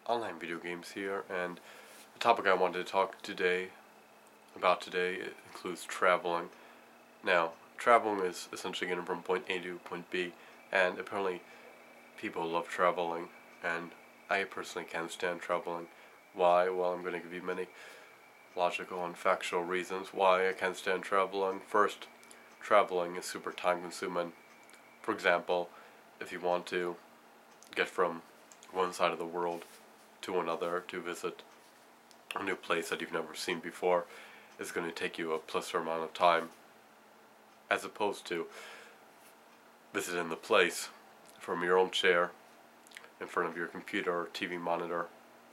Online Video Games here, and the topic I wanted to talk about today includes traveling. Now, traveling is essentially getting from point A to point B, and apparently people love traveling, and I personally can't stand traveling. Why? Well, I'm going to give you many logical and factual reasons why I can't stand traveling. First, traveling is super time consuming. For example, if you want to get from one side of the world to another to visit a new place that you've never seen before, it's going to take you a plus or amount of time, as opposed to visiting the place from your own chair in front of your computer or TV monitor.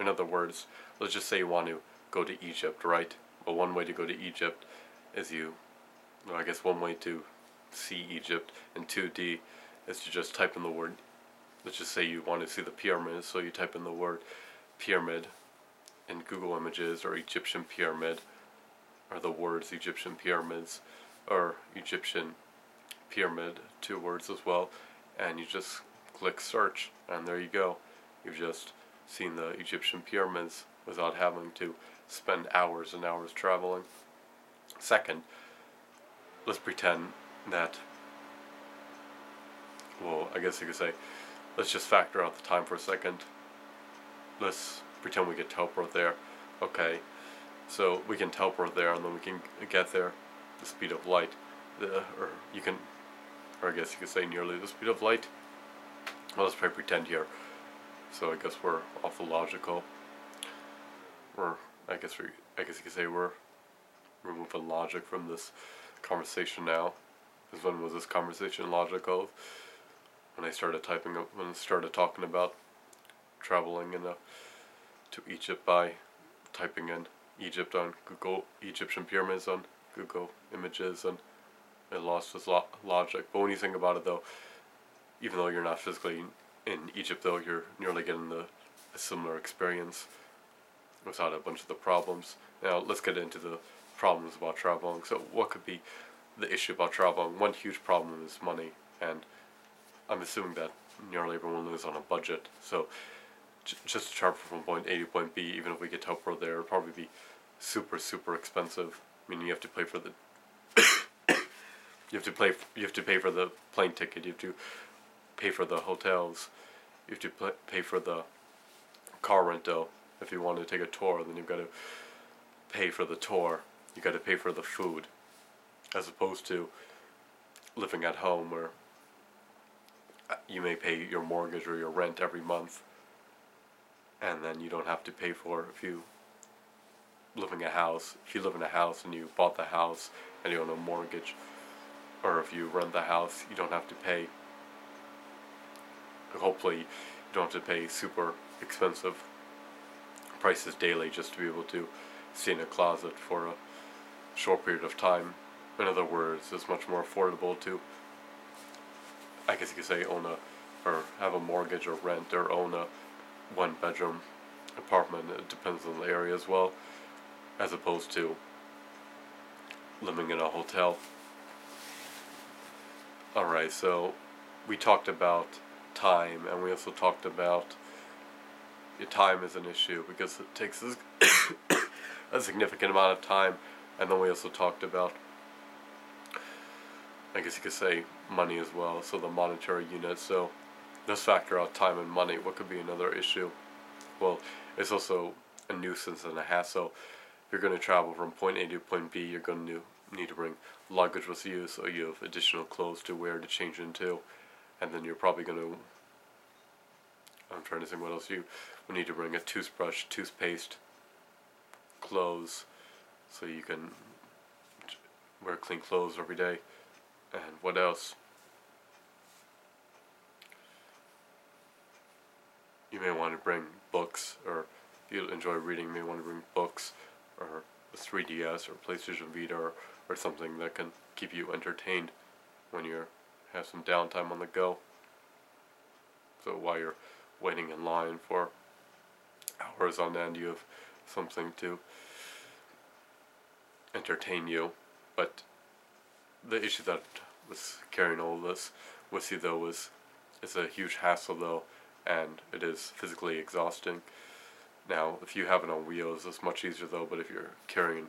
In other words, let's just say you want to go to Egypt, right? Well, one way to go to Egypt is one way to see Egypt in 2D is to just type in the word. Let's just say you want to see the pyramids, so you type in the word pyramid in Google Images, or Egyptian pyramid, or the words Egyptian pyramids, or Egyptian pyramid, two words as well, and you just click search, and there you go. You've just seen the Egyptian pyramids without having to spend hours and hours traveling. Second, let's pretend that, well, I guess you could say, let's just factor out the time for a second. Let's pretend we get teleport there. Okay, so we can teleport there, and then we can get there the speed of light. Or I guess you could say nearly the speed of light. Well, let's try pretend here. So I guess we're awful logical. I guess you could say we're removing logic from this conversation now. Because when was this conversation logical? When I started talking about traveling to Egypt by typing in Egypt on Google, Egyptian pyramids on Google Images, and it lost its logic. But when you think about it, though, even though you're not physically in Egypt, though, you're nearly getting a similar experience without a bunch of the problems. Now, let's get into the problems about traveling. So what could be the issue about traveling? One huge problem is money, and I'm assuming that nearly everyone lives on a budget. So just to travel from point A to point B, even if we get teleport there, it'll probably be super, super expensive. Meaning you have to pay for the you have to pay for the plane ticket. You have to pay for the hotels. You have to pay for the car rental. If you want to take a tour, then you've got to pay for the tour. You got to pay for the food, as opposed to living at home where you may pay your mortgage or your rent every month, and then you don't have to pay for if you live in a house and you bought the house and you own a mortgage, or if you rent the house, you don't have to pay. Hopefully, you don't have to pay super expensive prices daily just to be able to stay in a closet for a short period of time. In other words, it's much more affordable to, I guess you could say, or have a mortgage or rent or own a one-bedroom apartment. It depends on the area as well, as opposed to living in a hotel. Alright, so we talked about time, and we also talked about time is an issue because it takes a significant amount of time, and then we also talked about, I guess you could say, money as well, so the monetary unit. So let's factor out time and money. What could be another issue? Well, it's also a nuisance and a hassle. If you're going to travel from point A to point B, you're going to need to bring luggage with you, so you have additional clothes to wear to change into, and then you're probably going to, I'm trying to think what else you would need to bring: a toothbrush, toothpaste, clothes, so you can wear clean clothes every day. And what else? You may want to bring books, or if you enjoy reading, you may want to bring books, or a 3DS or PlayStation Vita, or something that can keep you entertained when you have some downtime on the go. So while you're waiting in line for hours on end, you have something to entertain you. But the issue that was carrying all this with you, though, it's a huge hassle, though, and it is physically exhausting. Now, if you have it on wheels, it's much easier though, but if you're carrying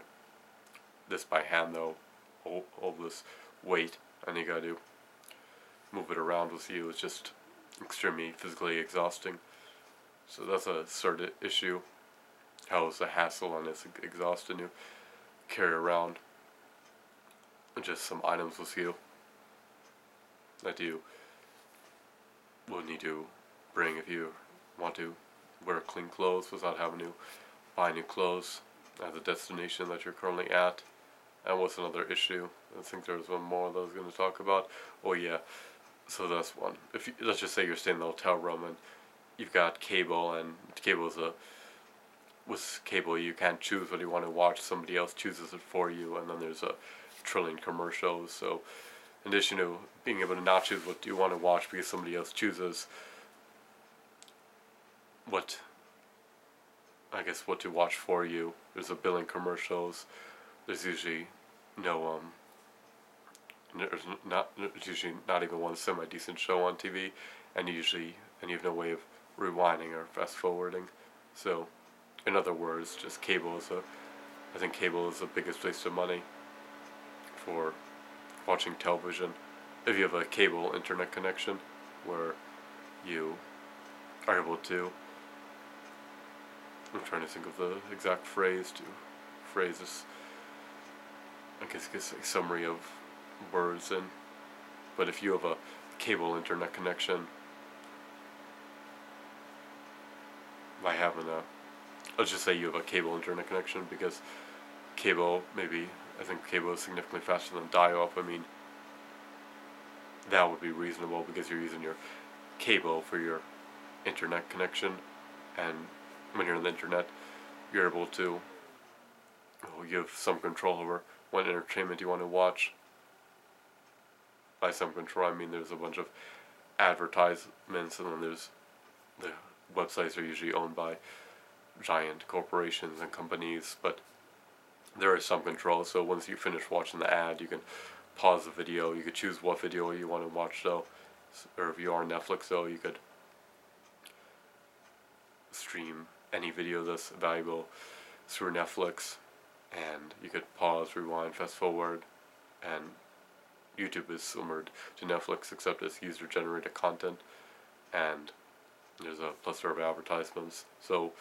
this by hand though, all this weight, and you gotta move it around with you, it's just extremely physically exhausting. So that's a sort of issue. How it's a hassle and it's exhausting to carry around just some items with you that you will need to bring if you want to wear clean clothes without having to buy new clothes at the destination that you're currently at. And what's another issue? I think there's one more that I was going to talk about. Oh yeah, so that's one. If you, let's just say you're staying in the hotel room and you've got cable, and cable is a with cable you can't choose what you want to watch. Somebody else chooses it for you, and then there's a trillion commercials. So in addition to being able to not choose what you want to watch because somebody else chooses what what to watch for you, there's a billion commercials. There's usually no there's usually not even one semi decent show on TV, and you have no way of rewinding or fast forwarding. So in other words, just cable is I think cable is the biggest waste of money for watching television. If you have a cable internet connection where you are able to, I'm trying to think of the exact phrase to phrase this, I guess it's a summary of words, and but if you have a cable internet connection, by having let's just say you have a cable internet connection, because cable, I think cable is significantly faster than dial-up. I mean, that would be reasonable because you're using your cable for your internet connection, and when you're on the internet, you're able to you have some control over what entertainment you want to watch. By some control, I mean there's a bunch of advertisements, and then there's the websites are usually owned by giant corporations and companies, but there is some control. So once you finish watching the ad, you can pause the video. You could choose what video you want to watch though, or if you are on Netflix though, you could stream any video that's valuable through Netflix, and you could pause, rewind, fast forward, and YouTube is similar to Netflix except it's user generated content, and there's a plethora of advertisements. So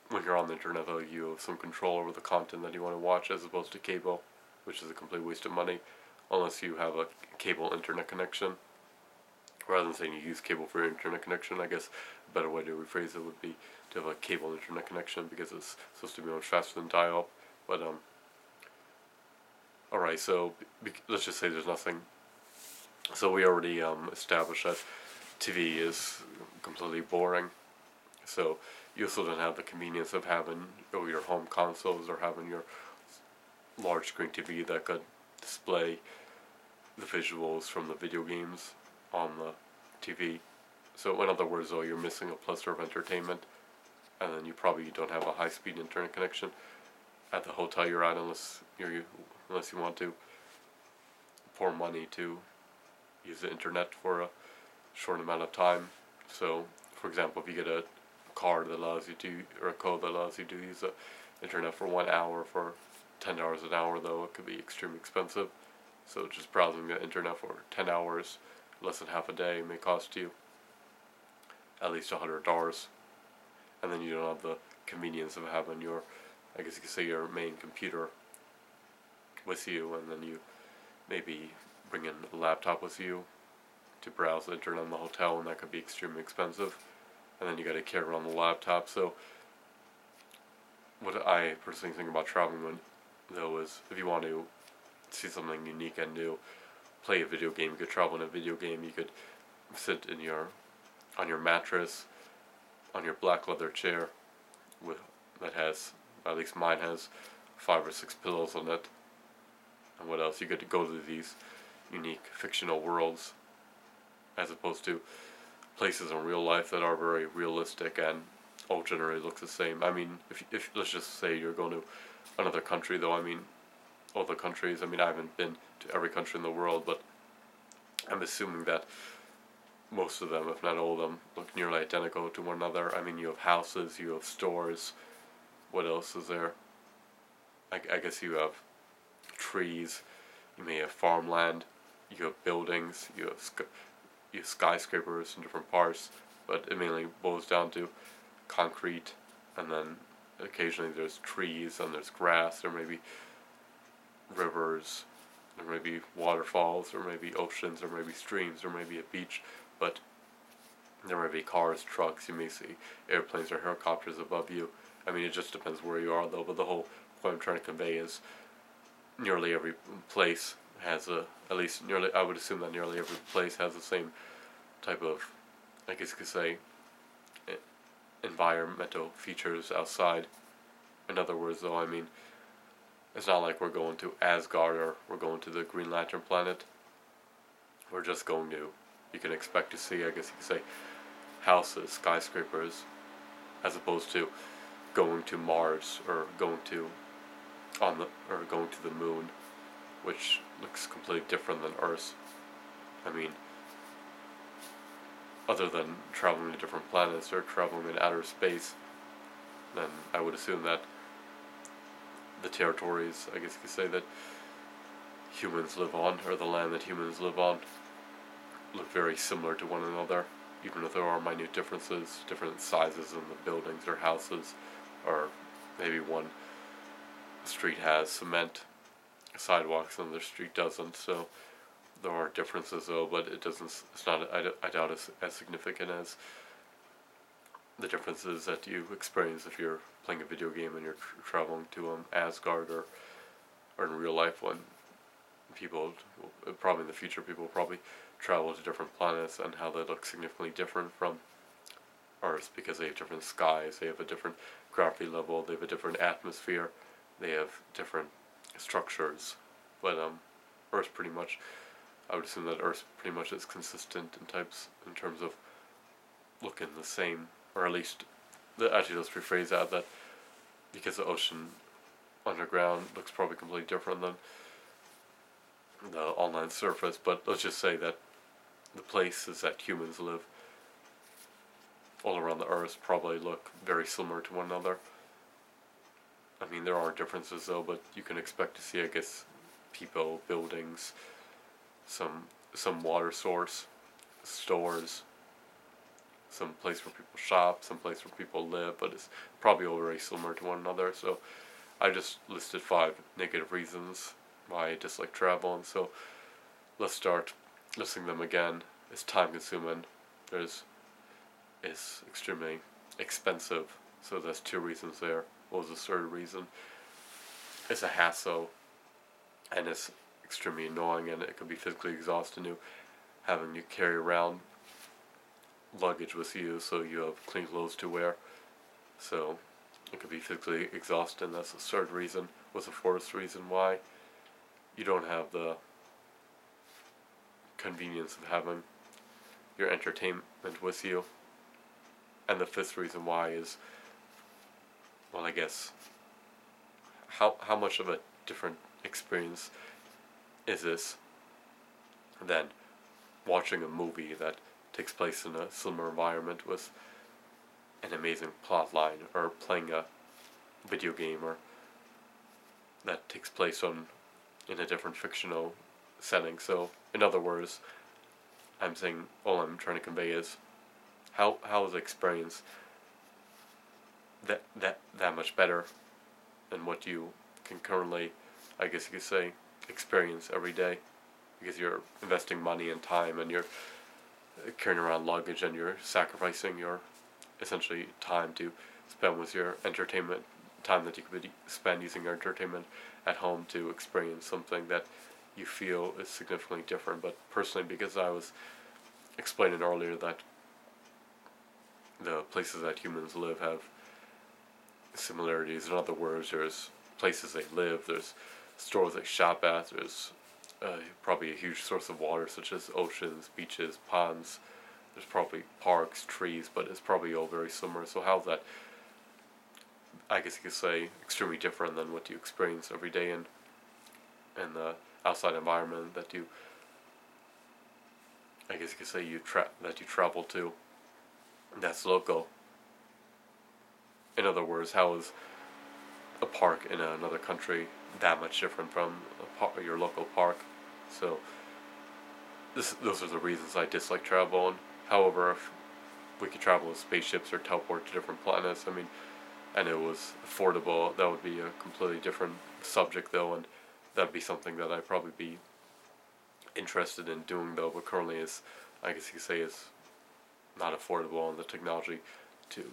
when you're on the internet though, you have some control over the content that you want to watch, as opposed to cable, which is a complete waste of money unless you have a cable internet connection. Rather than saying you use cable for your internet connection, I guess a better way to rephrase it would be to have a cable internet connection, because it's supposed to be much faster than dial-up. But alright, so let's just say there's nothing. So we already established that TV is completely boring. So you also don't have the convenience of having your home consoles, or having your large screen TV that could display the visuals from the video games on the TV. So in other words though, you're missing a plethora of entertainment, and then you probably don't have a high-speed internet connection at the hotel you're at, unless you want to pour money to use the internet for a short amount of time. So for example, if you get a card that allows you to, or a code that allows you to use the internet for 1 hour for $10 an hour though, it could be extremely expensive. So just browsing the internet for 10 hours, less than half a day, may cost you at least $100. And then you don't have the convenience of having your, I guess you could say, your main computer with you, and then you maybe bring in a laptop with you to browse the internet in the hotel, and that could be extremely expensive. And then you got to carry around the laptop. So what I personally think about traveling though is, if you want to see something unique and new, play a video game. You could travel in a video game. You could sit on your mattress, on your black leather chair, that has, at least mine has, 5 or 6 pillows on it. And what else? You get to go to these unique fictional worlds, as opposed to places in real life that are very realistic and all generally looks the same. I mean, if let's just say you're going to another country though, I mean, all the countries, I mean, I haven't been to every country in the world, but I'm assuming that most of them, if not all of them, look nearly identical to one another. I mean, you have houses, you have stores. What else is there? I guess you have trees. You may have farmland. You have buildings. You have skyscrapers in different parts. But it mainly boils down to concrete, and then occasionally there's trees and there's grass. There may be rivers. There may be waterfalls. There may be oceans. There may be streams. There may be a beach. But there may be cars, trucks. You may see airplanes or helicopters above you. I mean, it just depends where you are, though. But the whole point I'm trying to convey is nearly every place has at least nearly, I would assume that nearly every place has the same type of, I guess you could say, environmental features outside. In other words, though, I mean, it's not like we're going to Asgard or we're going to the Green Lantern planet. We're just going to, you can expect to see, I guess you could say, houses, skyscrapers, as opposed to going to Mars or going to the moon, which looks completely different than Earth. I mean, other than traveling to different planets or traveling in outer space, then I would assume that the territories, I guess you could say, that humans live on, or the land that humans live on, look very similar to one another, even if there are minute differences, different sizes in the buildings or houses, or maybe one street has cement sidewalks and the street doesn't, so there are differences though, but it's not, I doubt it's as significant as the differences that you experience if you're playing a video game and you're traveling to Asgard, or in real life when people, probably in the future, people will probably travel to different planets and how they look significantly different from Earth because they have different skies, they have a different gravity level, they have a different atmosphere, they have different structures. But Earth pretty much, I would assume that Earth pretty much is consistent in terms of looking the same, or at least, actually let's rephrase that because the ocean underground looks probably completely different than the online surface, but let's just say that the places that humans live all around the Earth probably look very similar to one another. I mean, there are differences though, but you can expect to see, I guess, people, buildings, some water source, stores, some place where people shop, some place where people live, but it's probably all very similar to one another. So I just listed 5 negative reasons why I dislike travel, and so let's start listing them again. It's time consuming. It's extremely expensive. So there's 2 reasons there. What was the third reason? It's a hassle, and it's extremely annoying, and it can be physically exhausting to having to carry around luggage with you, so you have clean clothes to wear. So it could be physically exhausting. That's the third reason. What's the fourth reason why? You don't have the convenience of having your entertainment with you. And the 5th reason why is, well, I guess, how much of a different experience is this than watching a movie that takes place in a similar environment with an amazing plot line, or playing a video game or that takes place in a different fictional setting. So in other words, I'm saying, all I'm trying to convey is how is the experience that much better than what you can currently, I guess you could say, experience every day, because you're investing money and time, and you're carrying around luggage, and you're sacrificing your essentially time to spend with your entertainment, time that you could spend using your entertainment at home to experience something that you feel is significantly different. But personally, because I was explaining earlier that the places that humans live have similarities. In other words, there's places they live, there's stores they shop at, there's probably a huge source of water such as oceans, beaches, ponds, there's probably parks, trees, but it's probably all very similar. So how's that, I guess you could say, extremely different than what you experience every day in the outside environment that you I guess you could say that you travel to that's local. In other words, how is a park in another country that much different from your local park? So those are the reasons I dislike travel. And however, if we could travel with spaceships or teleport to different planets, I mean, and it was affordable, that would be a completely different subject though, and that'd be something that I'd probably be interested in doing though, but currently is, I guess you could say, is not affordable, and the technology to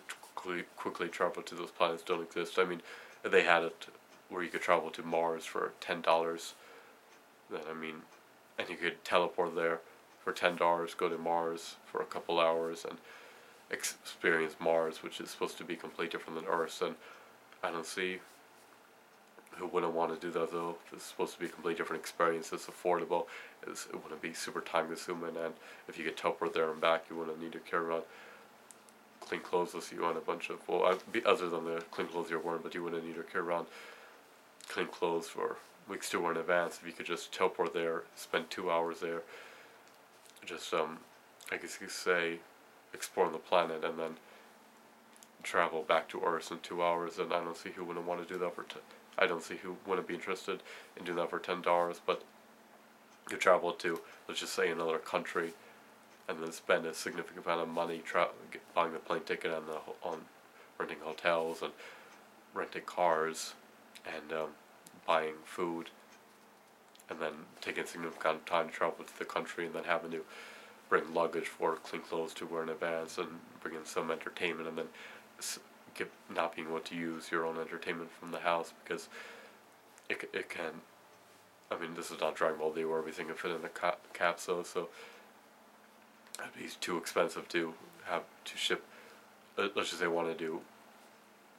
quickly travel to those planets don't exist. I mean, if they had it where you could travel to Mars for $10, then I mean, and you could teleport there for $10, go to Mars for a couple hours and experience Mars, which is supposed to be completely different than Earth. And I don't see who wouldn't want to do that though. It's supposed to be a completely different experience. It's affordable. It wouldn't be super time consuming, and if you could teleport there and back, you wouldn't need to carry around clean clothes with you on a bunch of, well, other than the clean clothes you're wearing, but you wouldn't need to carry around clean clothes for weeks to in advance. If you could just teleport there, spend 2 hours there, just I guess you could say exploring the planet, and then travel back to Earth in 2 hours. And I don't see who wouldn't want to do that for. I don't see who wouldn't be interested in doing that for $10. But you travel to, let's just say, another country, and then spend a significant amount of money buying the plane ticket and on renting hotels and renting cars and buying food, and then taking a significant amount of time to travel to the country, and then having to bring luggage for clean clothes to wear in advance, and bring in some entertainment, and then not being able to use your own entertainment from the house because it can. I mean, this is not Dragon Ball D where everything can fit in a capsule, so it'd be too expensive to have to ship. Let's just say I want to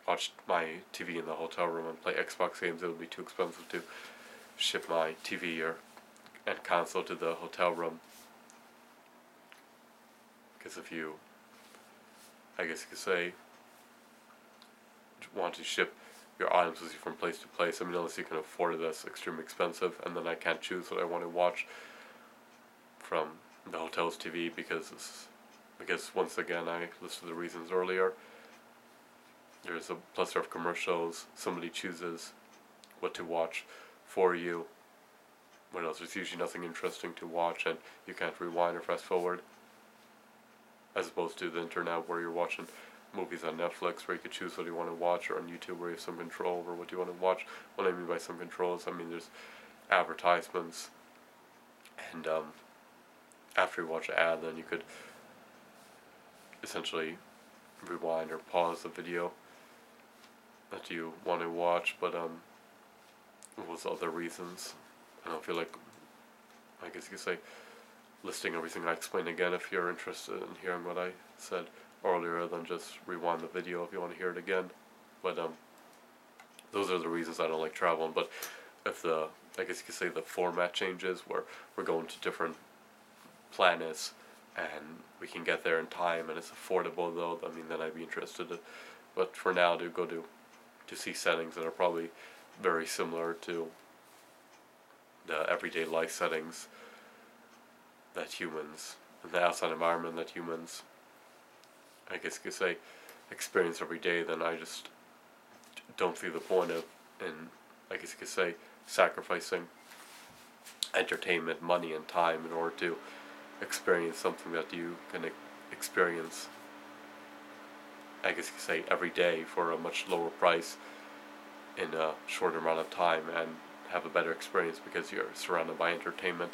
watch my TV in the hotel room and play Xbox games. It would be too expensive to ship my TV and console to the hotel room. Because if you, I guess you could say, want to ship your items with you from place to place, I mean, unless you can afford it, that's extremely expensive, and then I can't choose what I want to watch from the hotel's TV because once again, I listed the reasons earlier. There's a plethora of commercials. Somebody chooses what to watch for you. What else? There's usually nothing interesting to watch, and you can't rewind or fast forward. As opposed to the internet where you're watching movies on Netflix where you could choose what you want to watch, or on YouTube where you have some control over what you want to watch. What I mean by some controls, I mean there's advertisements, and after you watch an ad, then you could essentially rewind or pause the video that you want to watch. But what was other reasons? I don't feel like, I guess you could say, listing everything I explained again if you're interested in hearing what I said earlier, then just rewind the video if you want to hear it again. But those are the reasons I don't like traveling. But if I guess you could say the format changes where we're going to different planets and we can get there in time and it's affordable though, I mean, then I'd be interested in. But for now, to go to see settings that are probably very similar to the everyday life settings that humans, in the outside environment that humans, I guess you could say, experience every day, then I just don't see the point of, and I guess you could say, sacrificing entertainment, money, and time in order to experience something that you can experience, I guess you could say, every day for a much lower price in a shorter amount of time, and have a better experience because you're surrounded by entertainment.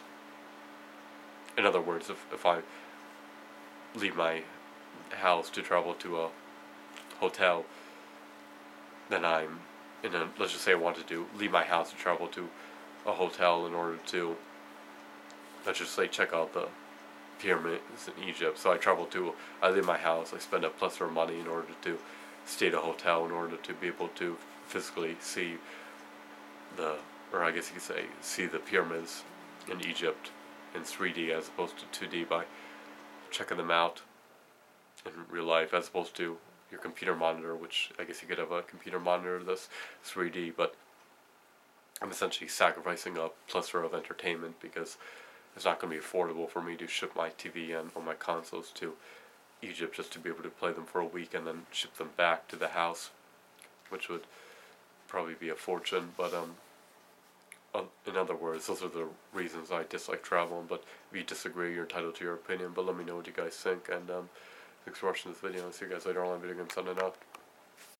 In other words, if I leave my house to travel to a hotel, then I'm let's just say I wanted to leave my house to travel to a hotel in order to, let's just say, check out the pyramids in Egypt. So I leave my house, I spend a plethora of money in order to stay at a hotel in order to be able to physically see or I guess you could say, see the pyramids in Egypt in 3D as opposed to 2D by checking them out in real life, as opposed to your computer monitor, which I guess you could have a computer monitor that's 3D, but I'm essentially sacrificing a plethora of entertainment because it's not going to be affordable for me to ship my TV and or my consoles to Egypt just to be able to play them for a week and then ship them back to the house, which would probably be a fortune. But in other words, those are the reasons I dislike traveling. But if you disagree, you're entitled to your opinion. But let me know what you guys think. And thanks for watching this video. I'll see you guys later on OnlineVideoGames signing out.